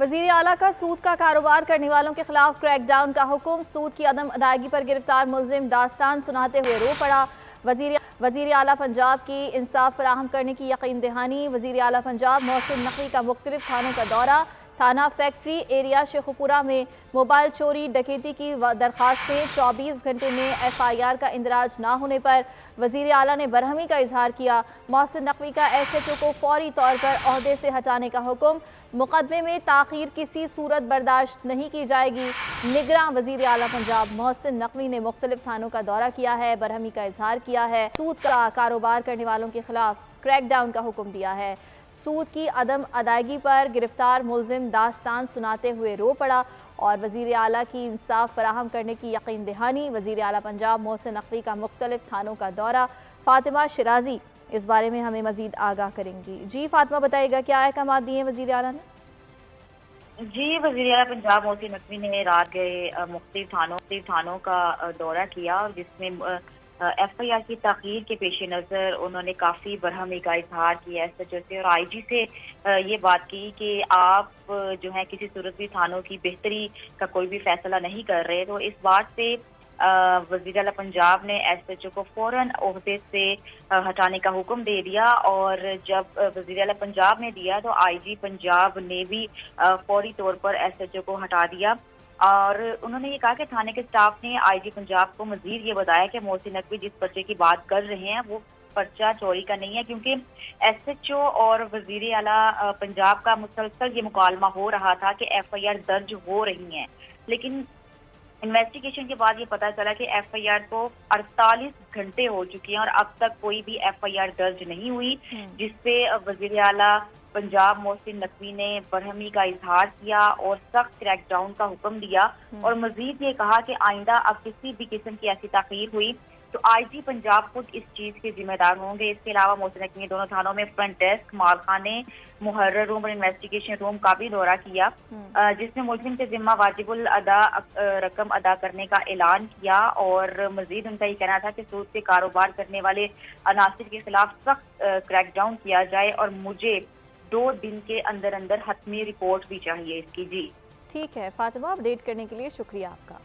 वजीर आला का सूद का कारोबार करने वालों के खिलाफ क्रैकडाउन का हुक्म। सूद की अदम अदायगी पर गिरफ्तार मुलजिम दास्तान सुनाते हुए रो पड़ा। वजीर आला पंजाब की इंसाफ फराहम करने की यकीन दहानी। वजीर आला पंजाब मोहसिन नकवी का मुख्तलिफ थानों का दौरा। थाना फैक्ट्री एरिया शेखुपुरा में मोबाइल चोरी डकैती की दरखास्तें। 24 घंटे में FIR का इंदराज ना होने पर वजीर आला ने बरहमी का इजहार किया। मोहसिन नकवी का SHO को फौरी तौर पर ओहदे से हटाने का हुक्म। मुकदमे में ताखीर किसी सूरत बर्दाश्त नहीं की जाएगी। निगरां वजीर आला पंजाब मोहसिन नकवी ने मुख्तलिफ थानों का दौरा किया है, बरहमी का इजहार किया है, सूद का कारोबार करने वालों के खिलाफ क्रैकडाउन का हुक्म दिया है। सूद की अदम अदायगी पर गिरफ्तार मुलजिम दास्तान सुनाते हुए रो पड़ा और वजीर आला की इंसाफ फराहम करने की यकीन दहानी। वजीर आला पंजाब मोहसिन नकवी का मुख्तलिफ थानों का दौरा। फातिमा शिराजी इस बारे में हमें मजीद आगाह करेंगी। जी फातिमा, बताइएगा क्या अहकाम दिए वजीर आला ने? जी, वज़ीर आला पंजाब मोहसिन नकवी ने रात गए मुख्तलिफ थानों का दौरा किया और जिसमें FIR की ताख़ीर के पेश नज़र उन्होंने काफ़ी बरहमी का इजहार किया SHO से और IG से ये बात की कि आप जो है किसी सूरत भी थानों की बेहतरी का कोई भी फैसला नहीं कर रहे। तो इस बात से वज़ीर आला पंजाब ने SHO को फौरन ओहदे से हटाने का हुक्म दे दिया और जब वज़ीर आला पंजाब ने दिया तो IG पंजाब ने भी फौरी तौर पर SHO को हटा दिया। और उन्होंने ये कहा कि थाने के स्टाफ ने IG पंजाब को मजीद ये बताया कि मोहसिन नकवी जिस पर्चे की बात कर रहे हैं वो पर्चा चोरी का नहीं है, क्योंकि SHO और वज़ीर आला पंजाब का मुसलसल ये मुकालमा हो रहा था कि FIR दर्ज हो रही हैं, लेकिन इन्वेस्टिगेशन के बाद ये पता चला कि FIR को 48 घंटे हो चुके हैं और अब तक कोई भी FIR दर्ज नहीं हुई, जिसपे वज़ीर आला पंजाब मोहसिन नकवी ने बरहमी का इजहार किया और सख्त क्रैकडाउन का हुक्म दिया और मजीद ये कहा कि आइंदा अब किसी भी किस्म की ऐसी ताख़ीर हुई तो IG पंजाब खुद इस चीज़ के जिम्मेदार होंगे। इसके अलावा मोहसिन नकवी ने दोनों थानों में फ्रंट डेस्क, मालखाने, मुहर्रर रूम और इन्वेस्टिगेशन रूम का भी दौरा किया, जिसमें मुलजिम के जिम्मा वाजिबुल अदा रकम अदा करने का ऐलान किया और मजीद उनका ये कहना था कि सूद से कारोबार करने वाले अनासिर के खिलाफ सख्त क्रैकडाउन किया जाए और मुझे 2 दिन के अंदर अंदर हतमी रिपोर्ट भी चाहिए इसकी। जी ठीक है फातिमा, अपडेट करने के लिए शुक्रिया आपका।